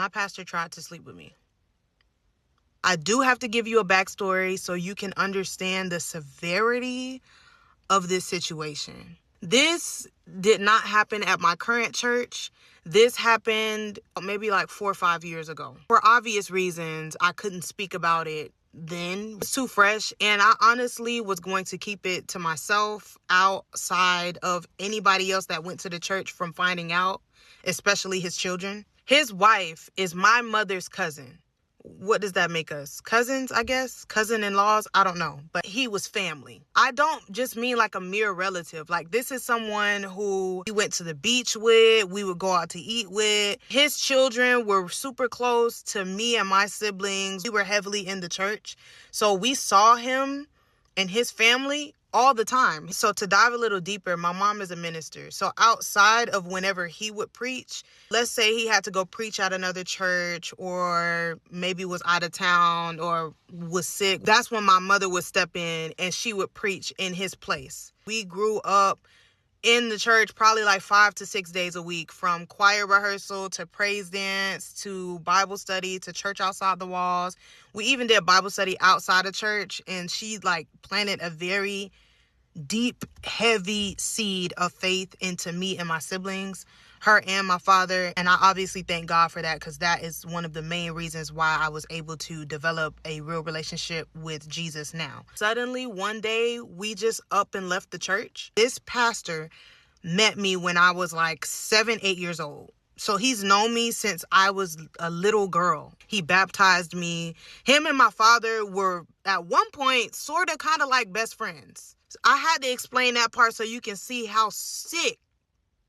my pastor tried to sleep with me. I do have to give you a backstory so you can understand the severity of this situation. This did not happen at my current church. This happened maybe like 4 or 5 years ago. For obvious reasons, I couldn't speak about it then. It's too fresh, and I honestly was going to keep it to myself outside of anybody else that went to the church from finding out, especially his children. His wife is my mother's cousin. What does that make us? Cousins, I guess? Cousin-in-laws? I don't know. But he was family. I don't just mean like a mere relative. Like, this is someone who we went to the beach with, we would go out to eat with. His children were super close to me and my siblings. We were heavily in the church. So we saw him and his family all the time. So to dive a little deeper, my mom is a minister. So outside of whenever he would preach, let's say he had to go preach at another church or maybe was out of town or was sick, that's when my mother would step in and she would preach in his place. We grew up in the church probably like 5 to 6 days a week, from choir rehearsal to praise dance to Bible study to church outside the walls. We even did Bible study outside of church, and she like planted a very deep, heavy seed of faith into me and my siblings, her and my father. And I obviously thank God for that, because that is one of the main reasons why I was able to develop a real relationship with Jesus now. Suddenly, one day, we just up and left the church. This pastor met me when I was like 7, 8 years old. So he's known me since I was a little girl. He baptized me. Him and my father were at one point sort of kind of like best friends. I had to explain that part so you can see how sick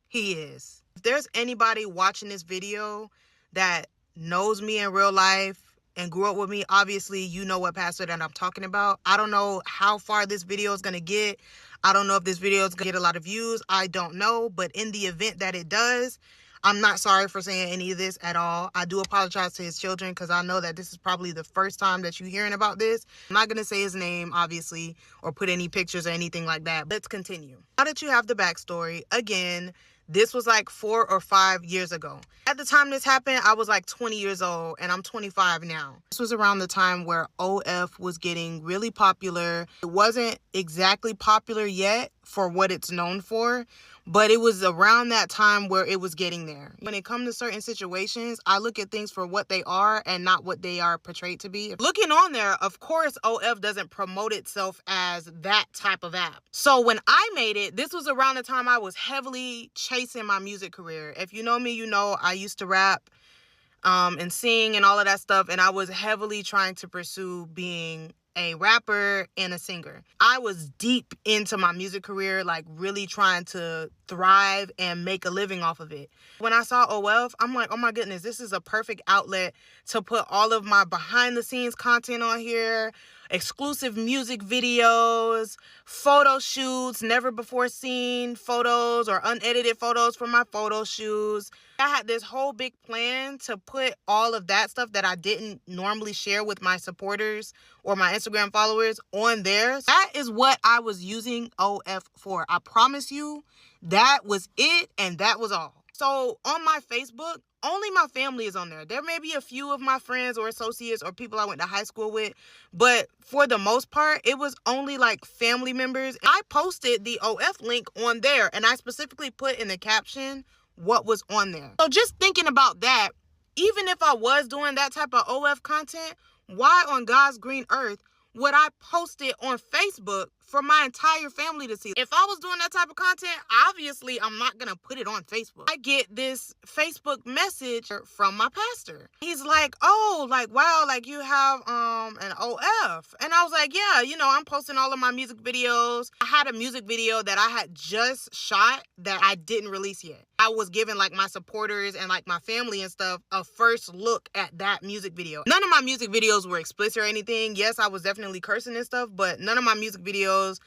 he is. If there's anybody watching this video that knows me in real life and grew up with me, obviously you know what pastor that I'm talking about. I don't know how far this video is going to get. I don't know if this video is going to get a lot of views. I don't know. But in the event that it does, I'm not sorry for saying any of this at all. I do apologize to his children, because I know that this is probably the first time that you're hearing about this. I'm not going to say his name, obviously, or put any pictures or anything like that. Let's continue. Now that you have the backstory, again, this was like 4 or 5 years ago. At the time this happened, I was like 20 years old, and I'm 25 now. This was around the time where OF was getting really popular. It wasn't exactly popular yet for what it's known for, but it was around that time where it was getting there. When it comes to certain situations, I look at things for what they are and not what they are portrayed to be. Looking on there, of course, OF doesn't promote itself as that type of app. So when I made it, this was around the time I was heavily chasing my music career. If you know me, you know I used to rap and sing and all of that stuff, and I was heavily trying to pursue being a rapper and a singer. I was deep into my music career, like really trying to thrive and make a living off of it. When I saw OF, I'm like, oh my goodness, this is a perfect outlet to put all of my behind the scenes content on here, exclusive music videos, photo shoots, never before seen photos or unedited photos from my photo shoots. I had this whole big plan to put all of that stuff that I didn't normally share with my supporters or my Instagram followers on there. That is what I was using OF for. I promise you, that was it, and that was all. So on my Facebook, only my family is on there. There may be a few of my friends or associates or people I went to high school with, but for the most part, it was only like family members. I posted the OF link on there, and I specifically put in the caption what was on there. So just thinking about that, even if I was doing that type of OF content, why on God's green earth would I post it on Facebook for my entire family to see? If I was doing that type of content, obviously I'm not gonna put it on Facebook. I get this Facebook message from my pastor. He's like, oh, like, wow, like you have an OF. And I was like, yeah, you know, I'm posting all of my music videos. I had a music video that I had just shot that I didn't release yet. I was giving like my supporters and like my family and stuff a first look at that music video. None of my music videos were explicit or anything. Yes, I was definitely cursing and stuff, but none of my music videos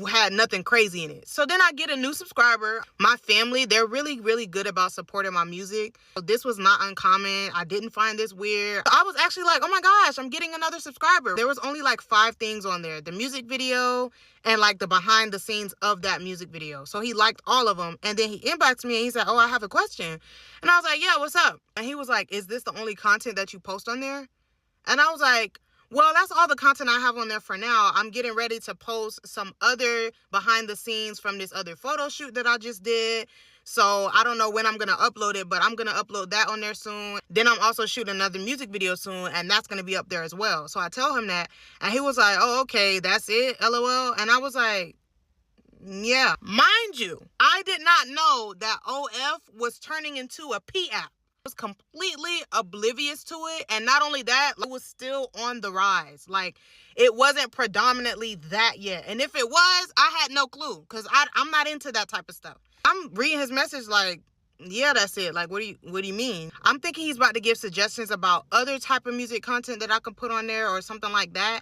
had nothing crazy in it. So then I get a new subscriber. My family, they're really, really good about supporting my music. So this was not uncommon. I didn't find this weird. I was actually like, oh my gosh, I'm getting another subscriber. There was only like 5 things on there. The music video and like the behind the scenes of that music video. So he liked all of them. And then he inboxed me and he said, oh, I have a question. And I was like, yeah, what's up? And he was like, is this the only content that you post on there? And I was like, well, that's all the content I have on there for now. I'm getting ready to post some other behind the scenes from this other photo shoot that I just did. So I don't know when I'm going to upload it, but I'm going to upload that on there soon. Then I'm also shooting another music video soon, and that's going to be up there as well. So I tell him that, and he was like, oh, okay, that's it, LOL. And I was like, yeah. Mind you, I did not know that OF was turning into a P app. Was completely oblivious to it, and not only that, it was still on the rise. Like, it wasn't predominantly that yet, and if it was, I had no clue, because I'm not into that type of stuff. I'm reading his message like, yeah, that's it. Like, what do you mean? I'm thinking he's about to give suggestions about other type of music content that I can put on there or something like that.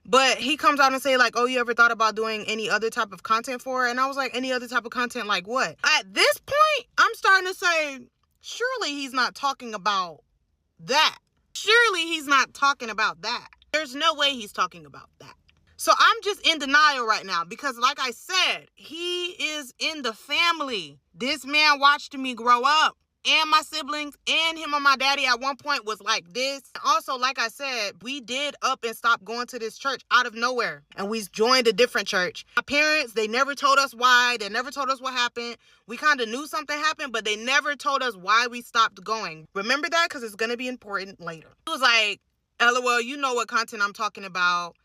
But he comes out and say like, oh, you ever thought about doing any other type of content for it? And I was like, any other type of content like what? At this point, I'm starting to say, surely he's not talking about that. Surely he's not talking about that. There's no way he's talking about that. So I'm just in denial right now because, like I said, he is in the family. This man watched me grow up, and my siblings and him and my daddy at one point was like this. Also, like I said, we did up and stop going to this church out of nowhere, and we joined a different church. My parents, they never told us why. They never told us what happened. We kind of knew something happened, but they never told us why we stopped going. Remember that, because it's going to be important later. It was like, LOL, you know what content I'm talking about.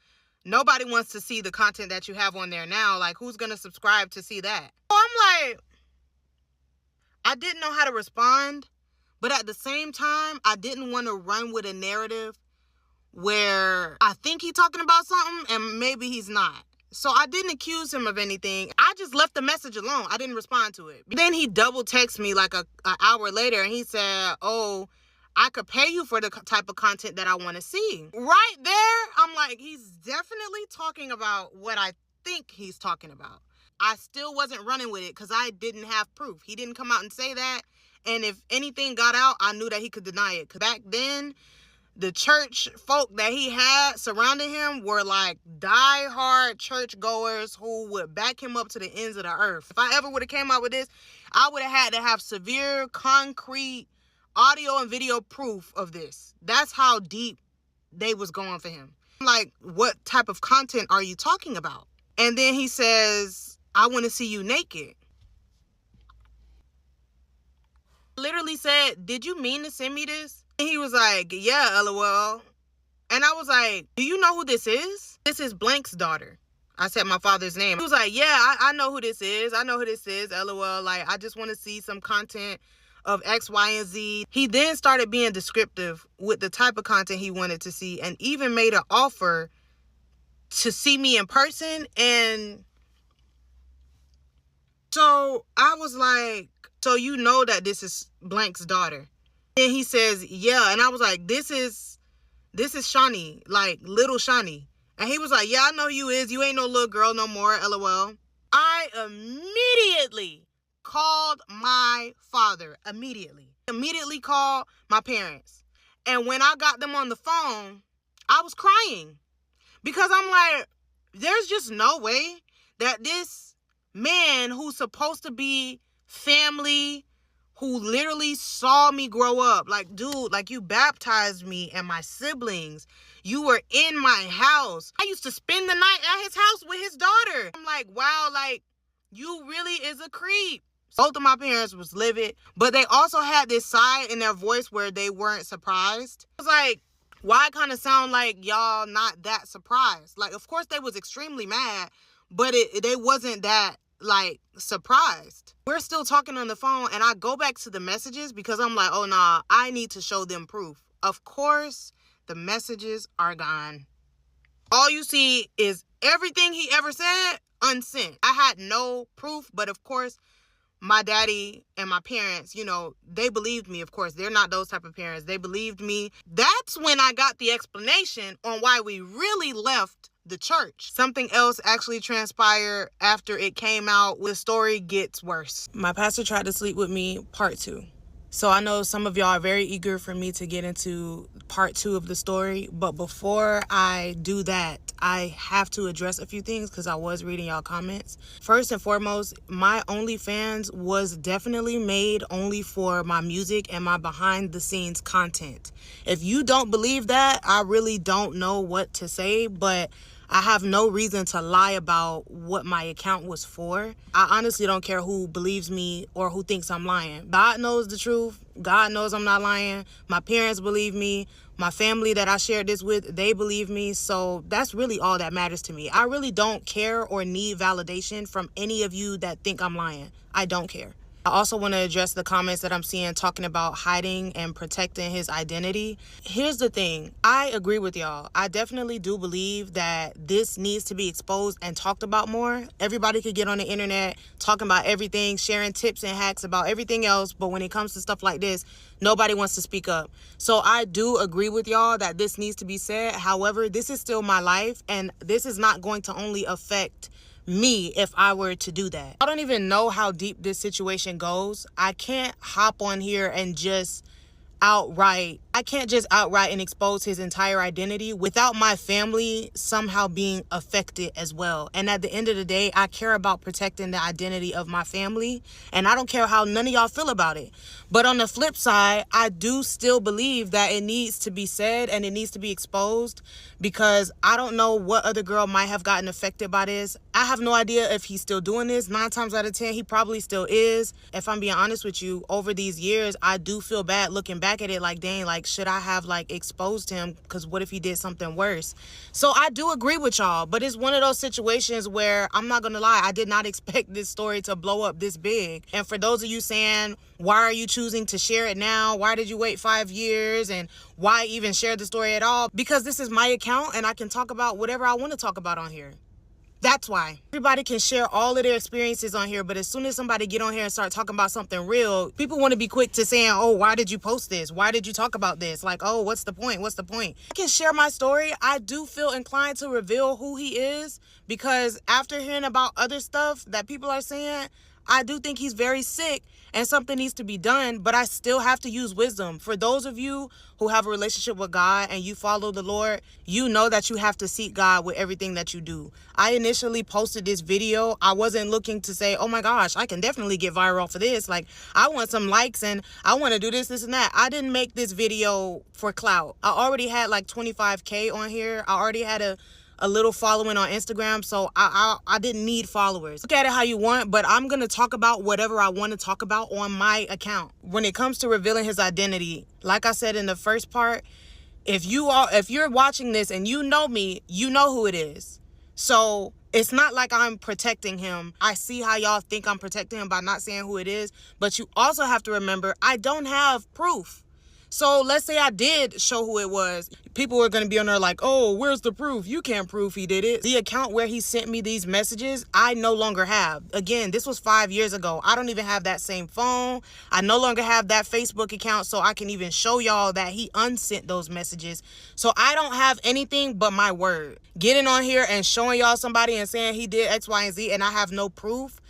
Nobody wants to see the content that you have on there now. Like, who's going to subscribe to see that? So I'm like, I didn't know how to respond, but at the same time, I didn't want to run with a narrative where I think he's talking about something and maybe he's not. So I didn't accuse him of anything. I just left the message alone. I didn't respond to it. Then he double texted me like an hour later, and he said, oh, I could pay you for the type of content that I want to see. Right there, I'm like, he's definitely talking about what I think he's talking about. I still wasn't running with it because I didn't have proof. He didn't come out and say that. And if anything got out, I knew that he could deny it. Because back then, the church folk that he had surrounding him were like diehard churchgoers who would back him up to the ends of the earth. If I ever would have came out with this, I would have had to have severe, concrete audio and video proof of this. That's how deep they was going for him. I'm like, what type of content are you talking about? And then he says, I want to see you naked. Literally said, did you mean to send me this? And he was like, yeah, LOL. And I was like, do you know who this is? This is Blank's daughter. I said my father's name. He was like, yeah, I know who this is. I know who this is, LOL. Like, I just want to see some content of X, Y, and Z. He then started being descriptive with the type of content he wanted to see and even made an offer to see me in person. And so I was like, so you know that this is Blank's daughter? And he says, yeah. And I was like, this is Shawnee, like little Shawnee. And he was like, yeah, I know who you is. You ain't no little girl no more, LOL. I immediately called my father. Immediately called my parents. And when I got them on the phone, I was crying. Because I'm like, there's just no way that this man who's supposed to be family, who literally saw me grow up, like, dude, like, you baptized me and my siblings. You were in my house. I used to spend the night at his house with his daughter. I'm like, wow, like, you really is a creep. Both of my parents was livid, but they also had this side in their voice where they weren't surprised. I was like, why kind of sound like y'all not that surprised? Like, of course they was extremely mad, but they wasn't that, like, surprised. We're still talking on the phone, and I go back to the messages because I'm like, oh, nah, I need to show them proof. Of course, the messages are gone. All you see is everything he ever said unsent. I had no proof, but of course, my daddy and my parents, you know, they believed me. Of course, they're not those type of parents. They believed me. That's when I got the explanation on why we really left the church. Something else actually transpired after it came out. The story gets worse. My pastor tried to sleep with me, part 2. So I know some of y'all are very eager for me to get into part 2 of the story. But before I do that, I have to address a few things because I was reading y'all comments. First and foremost, my OnlyFans was definitely made only for my music and my behind the scenes content. If you don't believe that, I really don't know what to say, but I have no reason to lie about what my account was for. I honestly don't care who believes me or who thinks I'm lying. God knows the truth. God knows I'm not lying. My parents believe me. My family that I shared this with, they believe me. So that's really all that matters to me. I really don't care or need validation from any of you that think I'm lying. I don't care. I also want to address the comments that I'm seeing talking about hiding and protecting his identity. Here's the thing. I agree with y'all. I definitely do believe that this needs to be exposed and talked about more. Everybody could get on the internet talking about everything, sharing tips and hacks about everything else. But when it comes to stuff like this, nobody wants to speak up. So I do agree with y'all that this needs to be said. However, this is still my life, and this is not going to only affect me if I were to do that. I don't even know how deep this situation goes. I can't hop on here and just outright and expose his entire identity without my family somehow being affected as well. And at the end of the day, I care about protecting the identity of my family, and I don't care how none of y'all feel about it. But on the flip side, I do still believe that it needs to be said and it needs to be exposed, because I don't know what other girl might have gotten affected by this. I have no idea if he's still doing this. 9 times out of 10, he probably still is. If I'm being honest with you, over these years, I do feel bad looking back at it like, dang, like, should I have like exposed him? Because what if he did something worse? So I do agree with y'all, but it's one of those situations where I'm not gonna lie, I did not expect this story to blow up this big. And for those of you saying, why are you choosing to share it now? Why did you wait 5 years? And why even share the story at all? Because this is my account and I can talk about whatever I want to talk about on here. That's why. Everybody can share all of their experiences on here, but as soon as somebody get on here and start talking about something real, people want to be quick to saying, oh, why did you post this? Why did you talk about this? Like, oh, what's the point? What's the point? I can share my story. I do feel inclined to reveal who he is, because after hearing about other stuff that people are saying, I do think he's very sick and something needs to be done, but I still have to use wisdom. For those of you who have a relationship with God and you follow the Lord, you know that you have to seek God with everything that you do. I initially posted this video. I wasn't looking to say, oh my gosh, I can definitely get viral for this. Like, I want some likes and I want to do this, this, and that. I didn't make this video for clout. I already had like 25K on here. I already had a little following on Instagram, so I didn't need followers. Look at it how you want, but I'm gonna talk about whatever I want to talk about on my account. When it comes to revealing his identity, like I said in the first part, if you're watching this and you know me, you know who it is. So it's not like I'm protecting him. I see how y'all think I'm protecting him by not saying who it is, but you also have to remember, I don't have proof. So let's say I did show who it was. People are going to be on there like, oh, where's the proof? You can't prove he did it. The account where he sent me these messages, I no longer have. Again, this was 5 years ago. I don't even have that same phone. I no longer have that Facebook account, so I can even show y'all that he unsent those messages. So I don't have anything but my word. Getting on here and showing y'all somebody and saying he did X, Y, and Z and I have no proof,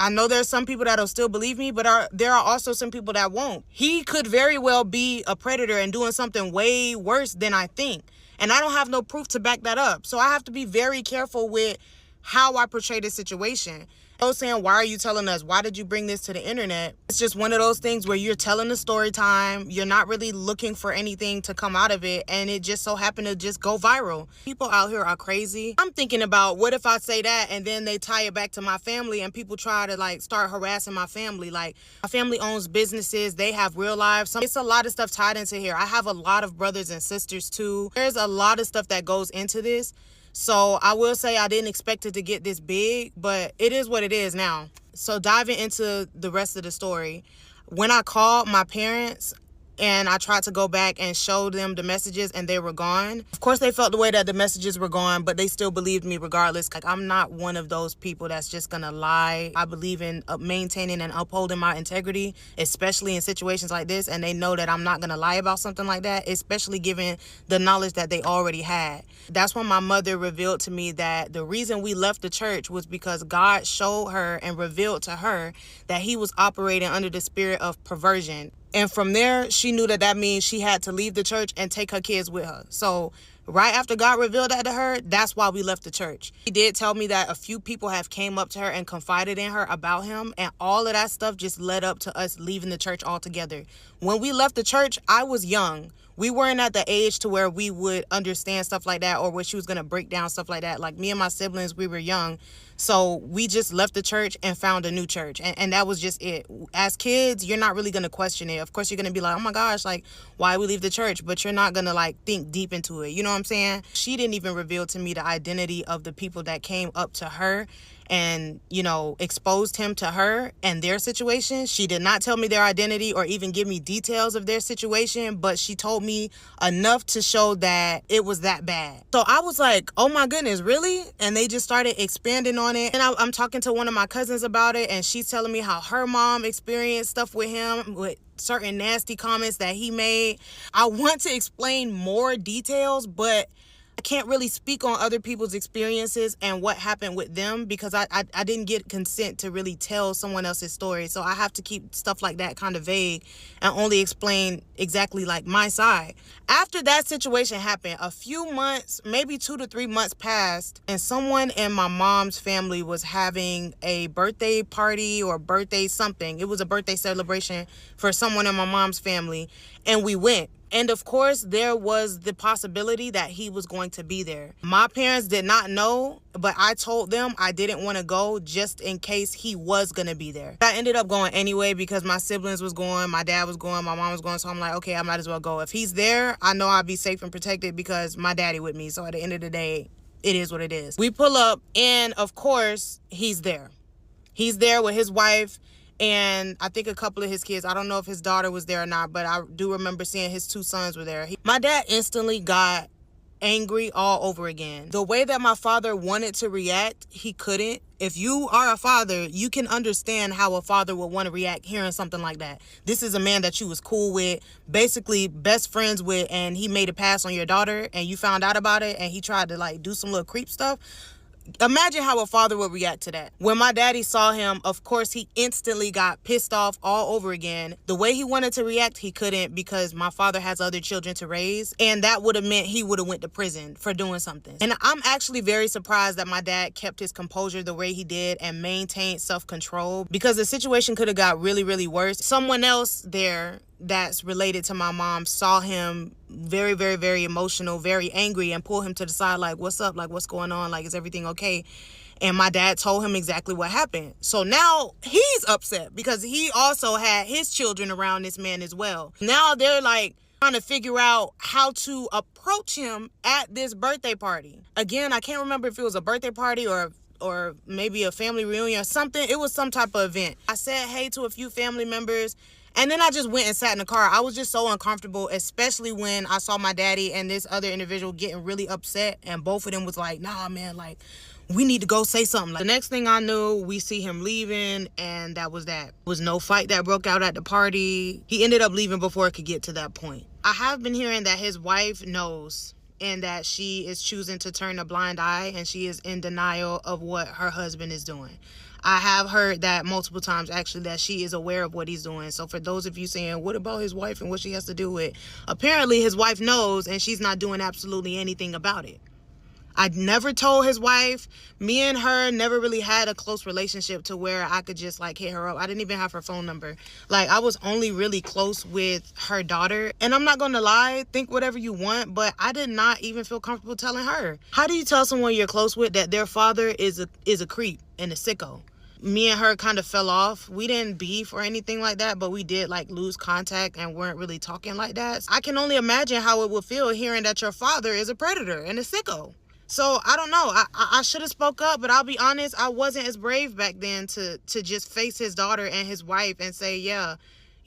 I know there's some people that'll still believe me, but there are also some people that won't. He could very well be a predator and doing something way worse than I think. And I don't have no proof to back that up. So I have to be very careful with how I portray this situation. Those saying, why are you telling us? Why did you bring this to the internet? It's just one of those things where you're telling a story time. You're not really looking for anything to come out of it. And it just so happened to just go viral. People out here are crazy. I'm thinking about, what if I say that and then they tie it back to my family and people try to like start harassing my family? Like, my family owns businesses. They have real lives. It's a lot of stuff tied into here. I have a lot of brothers and sisters too. There's a lot of stuff that goes into this. So I will say I didn't expect it to get this big, but it is what it is now. So diving into the rest of the story, when I called my parents, and I tried to go back and show them the messages and they were gone. Of course, they felt the way that the messages were gone, but they still believed me regardless. Like, I'm not one of those people that's just gonna lie. I believe in maintaining and upholding my integrity, especially in situations like this, and they know that I'm not gonna lie about something like that, especially given the knowledge that they already had. That's when my mother revealed to me that the reason we left the church was because God showed her and revealed to her that he was operating under the spirit of perversion. And from there, she knew that means she had to leave the church and take her kids with her. So right after God revealed that to her, that's why we left the church. He did tell me that a few people have came up to her and confided in her about him, and all of that stuff just led up to us leaving the church altogether. When we left the church, I was young. We weren't at the age to where we would understand stuff like that, or where she was going to break down stuff like that. Like, me and my siblings, we were young. So we just left the church and found a new church. And that was just it. As kids, you're not really going to question it. Of course, you're going to be like, oh my gosh, like, why we leave the church? But you're not going to like think deep into it. You know what I'm saying? She didn't even reveal to me the identity of the people that came up to her and, you know, exposed him to her and their situation. She did not tell me their identity or even give me details of their situation, but she told me enough to show that it was that bad. So I was like, oh my goodness, really? And they just started expanding on it. And I'm talking to one of my cousins about it, and she's telling me how her mom experienced stuff with him, with certain nasty comments that he made. I want to explain more details, but I can't really speak on other people's experiences and what happened with them because I didn't get consent to really tell someone else's story. So I have to keep stuff like that kind of vague and only explain exactly like my side. After that situation happened, a few months, maybe 2 to 3 months passed, and someone in my mom's family was having a birthday party or birthday something. It was a birthday celebration for someone in my mom's family, and we went. And of course, there was the possibility that he was going to be there. My parents did not know, but I told them I didn't want to go just in case he was going to be there. I ended up going anyway because my siblings was going, my dad was going, my mom was going. So I'm like, okay, I might as well go. If he's there, I know I'll be safe and protected because my daddy with me. So at the end of the day, it is what it is. We pull up and of course, he's there. He's there with his wife and I think a couple of his kids. I don't know if his daughter was there or not, but I do remember seeing his 2 sons were there. My dad instantly got angry all over again. The way that my father wanted to react, he couldn't. If you are a father, you can understand how a father would want to react hearing something like that. This is a man that you was cool with, basically best friends with, and he made a pass on your daughter and you found out about it and he tried to like do some little creep stuff. Imagine how a father would react to that. When my daddy saw him, of course, he instantly got pissed off all over again. The way he wanted to react, he couldn't because my father has other children to raise. And that would have meant he would have went to prison for doing something. And I'm actually very surprised that my dad kept his composure the way he did and maintained self-control because the situation could have got really, really worse. Someone else there that's related to my mom saw him very, very, very emotional, very angry, and pulled him to the side like, what's up? Like, what's going on? Like, is everything okay? And my dad told him exactly what happened. So now he's upset because he also had his children around this man as well. Now they're like trying to figure out how to approach him at this birthday party. Again, I can't remember if it was a birthday party or maybe a family reunion or something. It was some type of event. I said hey to a few family members. And then I just went and sat in the car. I was just so uncomfortable, especially when I saw my daddy and this other individual getting really upset. And both of them was like, nah, man, like, we need to go say something. Like, the next thing I knew, we see him leaving, and that was that. There was no fight that broke out at the party. He ended up leaving before it could get to that point. I have been hearing that his wife knows and that she is choosing to turn a blind eye and she is in denial of what her husband is doing. I have heard that multiple times, actually, that she is aware of what he's doing. So for those of you saying, what about his wife and what she has to do with? Apparently, his wife knows, and she's not doing absolutely anything about it. I never told his wife. Me and her never really had a close relationship to where I could just like hit her up. I didn't even have her phone number. Like, I was only really close with her daughter. And I'm not going to lie, think whatever you want, but I did not even feel comfortable telling her. How do you tell someone you're close with that their father is a creep and a sicko? Me and her kind of fell off. We didn't beef or anything like that, but we did like lose contact and weren't really talking like that. I can only imagine how it would feel hearing that your father is a predator and a sicko. So I don't know. I should have spoke up, but I'll be honest, I wasn't as brave back then to just face his daughter and his wife and say, yeah,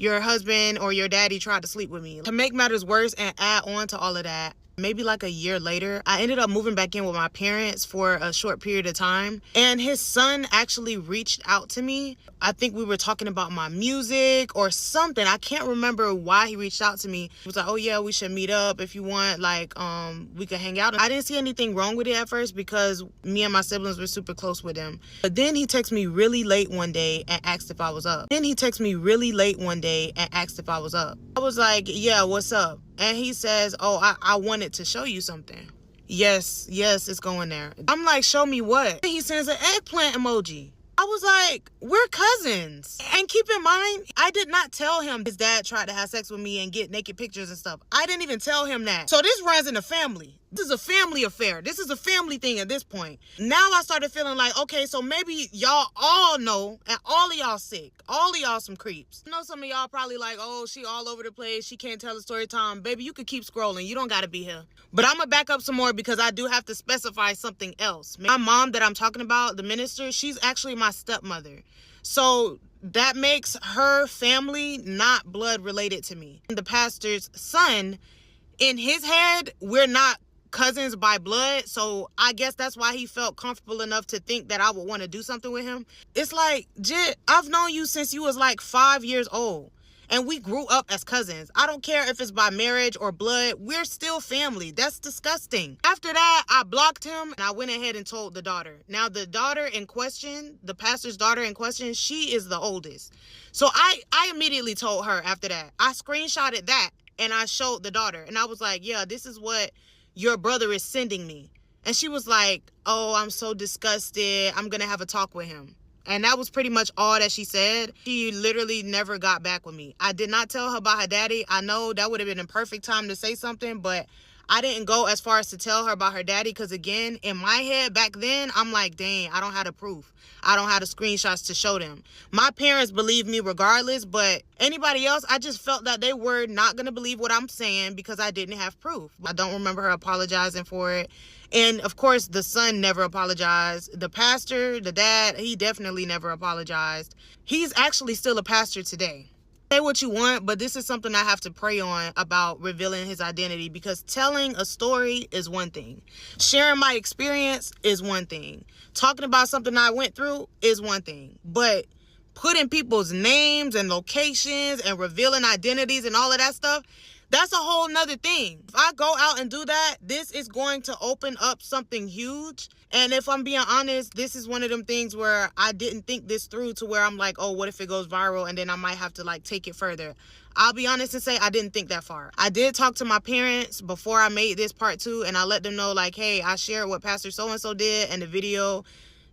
your husband or your daddy tried to sleep with me. To make matters worse and add on to all of that, maybe like a year later, I ended up moving back in with my parents for a short period of time. And his son actually reached out to me. I think we were talking about my music or something. I can't remember why he reached out to me. He was like, oh yeah, we should meet up if you want. Like, we could hang out. I didn't see anything wrong with it at first because me and my siblings were super close with him. But then he texted me really late one day and asked if I was up. I was like, yeah, what's up? And he says, oh, I wanted to show you something. Yes, it's going there. I'm like, show me what? He sends an eggplant emoji. I was like, we're cousins. And keep in mind, I did not tell him his dad tried to have sex with me and get naked pictures and stuff. I didn't even tell him that. So this runs in the family. This is a family affair. This is a family thing at this point. Now I started feeling like, okay, so maybe y'all all know and all of y'all sick. All of y'all some creeps. I know some of y'all probably like, oh, she all over the place. She can't tell a story time. Baby, you could keep scrolling. You don't got to be here. But I'm going to back up some more because I do have to specify something else. My mom that I'm talking about, the minister, she's actually my stepmother. So that makes her family not blood related to me. The pastor's son, in his head, we're not cousins by blood, so I guess that's why he felt comfortable enough to think that I would want to do something with him. It's like, Jit, I've known you since you was like 5 years old, and we grew up as cousins. I don't care if it's by marriage or blood, we're still family. That's disgusting. After that, I blocked him, and I went ahead and told the daughter. Now, the daughter in question, the pastor's daughter in question, she is the oldest. So I immediately told her after that. I screenshotted that, and I showed the daughter, and I was like, yeah, this is what your brother is sending me. And she was like, oh, I'm so disgusted. I'm going to have a talk with him. And that was pretty much all that she said. She literally never got back with me. I did not tell her about her daddy. I know that would have been a perfect time to say something, but I didn't go as far as to tell her about her daddy because, again, in my head back then, I'm like, dang, I don't have the proof. I don't have the screenshots to show them. My parents believe me regardless, but anybody else, I just felt that they were not going to believe what I'm saying because I didn't have proof. I don't remember her apologizing for it. And, of course, the son never apologized. The pastor, the dad, he definitely never apologized. He's actually still a pastor today. Say what you want, but this is something I have to pray on about revealing his identity, because telling a story is one thing. Sharing my experience is one thing. Talking about something I went through is one thing. But putting people's names and locations and revealing identities and all of that stuff, that's a whole nother thing. If I go out and do that, this is going to open up something huge. And if I'm being honest, this is one of them things where I didn't think this through to where I'm like, oh, what if it goes viral? And then I might have to like take it further. I'll be honest and say I didn't think that far. I did talk to my parents before I made this part 2, and I let them know like, hey, I shared what Pastor so-and-so did, and the video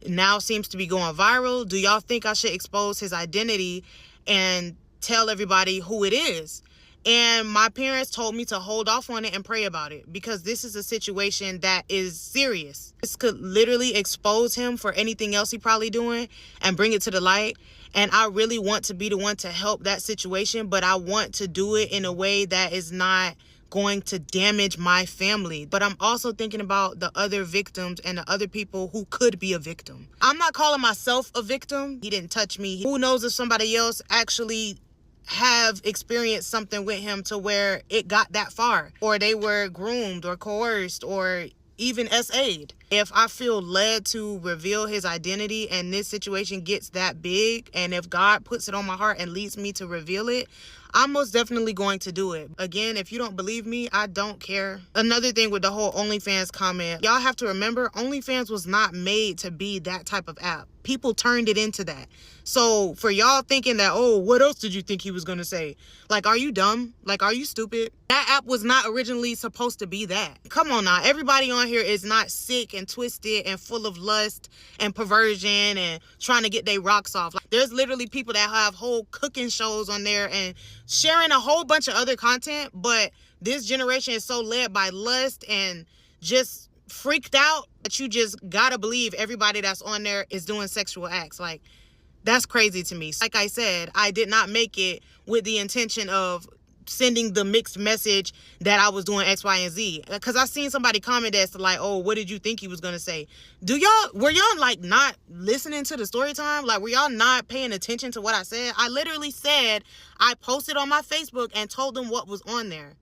now seems to be going viral. Do y'all think I should expose his identity and tell everybody who it is? And my parents told me to hold off on it and pray about it, because this is a situation that is serious. This could literally expose him for anything else he probably doing and bring it to the light. And I really want to be the one to help that situation, but I want to do it in a way that is not going to damage my family. But I'm also thinking about the other victims and the other people who could be a victim. I'm not calling myself a victim. He didn't touch me. Who knows if somebody else actually have experienced something with him to where it got that far, or they were groomed or coerced or even SA'd. If I feel led to reveal his identity and this situation gets that big, and if God puts it on my heart and leads me to reveal it, I'm most definitely going to do it. Again, if you don't believe me, I don't care. Another thing with the whole OnlyFans comment, y'all have to remember, OnlyFans was not made to be that type of app. People turned it into that. So for y'all thinking that, oh, what else did you think he was going to say? Like, are you dumb? Like, are you stupid? That app was not originally supposed to be that. Come on now. Everybody on here is not sick and twisted and full of lust and perversion and trying to get their rocks off. Like, there's literally people that have whole cooking shows on there and sharing a whole bunch of other content. But this generation is so led by lust and just freaked out that you just gotta believe everybody that's on there is doing sexual acts. Like, that's crazy to me. Like I said, I did not make it with the intention of sending the mixed message that I was doing X, Y, and Z. Because I seen somebody comment that's like, oh, what did you think he was going to say? Were y'all like not listening to the story time? Like, were y'all not paying attention to what I said? I literally said, I posted on my Facebook and told them what was on there.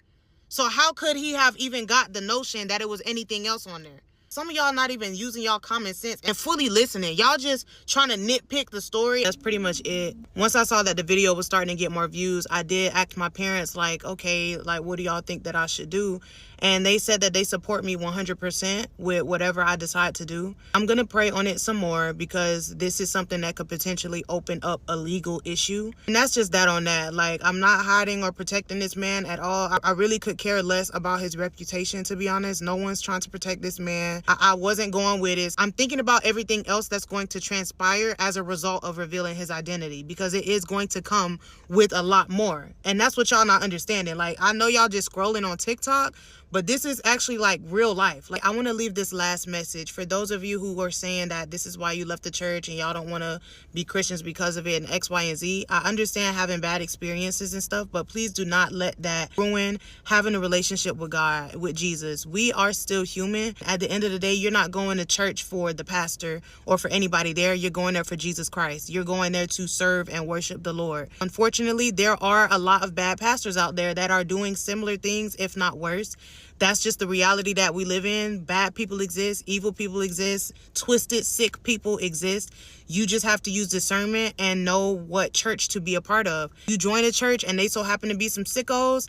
So how could he have even got the notion that it was anything else on there? Some of y'all not even using y'all common sense and fully listening. Y'all just trying to nitpick the story. That's pretty much it. Once I saw that the video was starting to get more views, I did ask my parents, like, okay, like, what do y'all think that I should do? And they said that they support me 100% with whatever I decide to do. I'm going to pray on it some more because this is something that could potentially open up a legal issue. And that's just that on that. Like, I'm not hiding or protecting this man at all. I really could care less about his reputation, to be honest. No one's trying to protect this man. I wasn't going with it. I'm thinking about everything else that's going to transpire as a result of revealing his identity, because it is going to come with a lot more. And that's what y'all not understanding. Like, I know y'all just scrolling on TikTok, but this is actually like real life. Like, I want to leave this last message for those of you who are saying that this is why you left the church and y'all don't want to be Christians because of it and X, Y, and Z. I understand having bad experiences and stuff, but please do not let that ruin having a relationship with God, with Jesus. We are still human. At the end of the day, you're not going to church for the pastor or for anybody there. You're going there for Jesus Christ. You're going there to serve and worship the Lord. Unfortunately, there are a lot of bad pastors out there that are doing similar things, if not worse. That's just the reality that we live in. Bad people exist. Evil people exist. Twisted, sick people exist. You just have to use discernment and know what church to be a part of. You join a church and they so happen to be some sickos,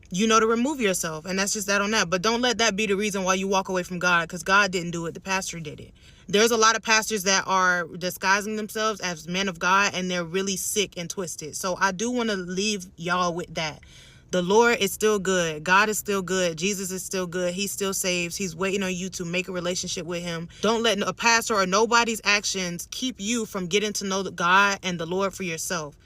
you know to remove yourself. And that's just that on that. But don't let that be the reason why you walk away from God, because God didn't do it. The pastor did it. There's a lot of pastors that are disguising themselves as men of God, and they're really sick and twisted. So I do want to leave y'all with that. The Lord is still good. God is still good. Jesus is still good. He still saves. He's waiting on you to make a relationship with him. Don't let a pastor or nobody's actions keep you from getting to know God and the Lord for yourself.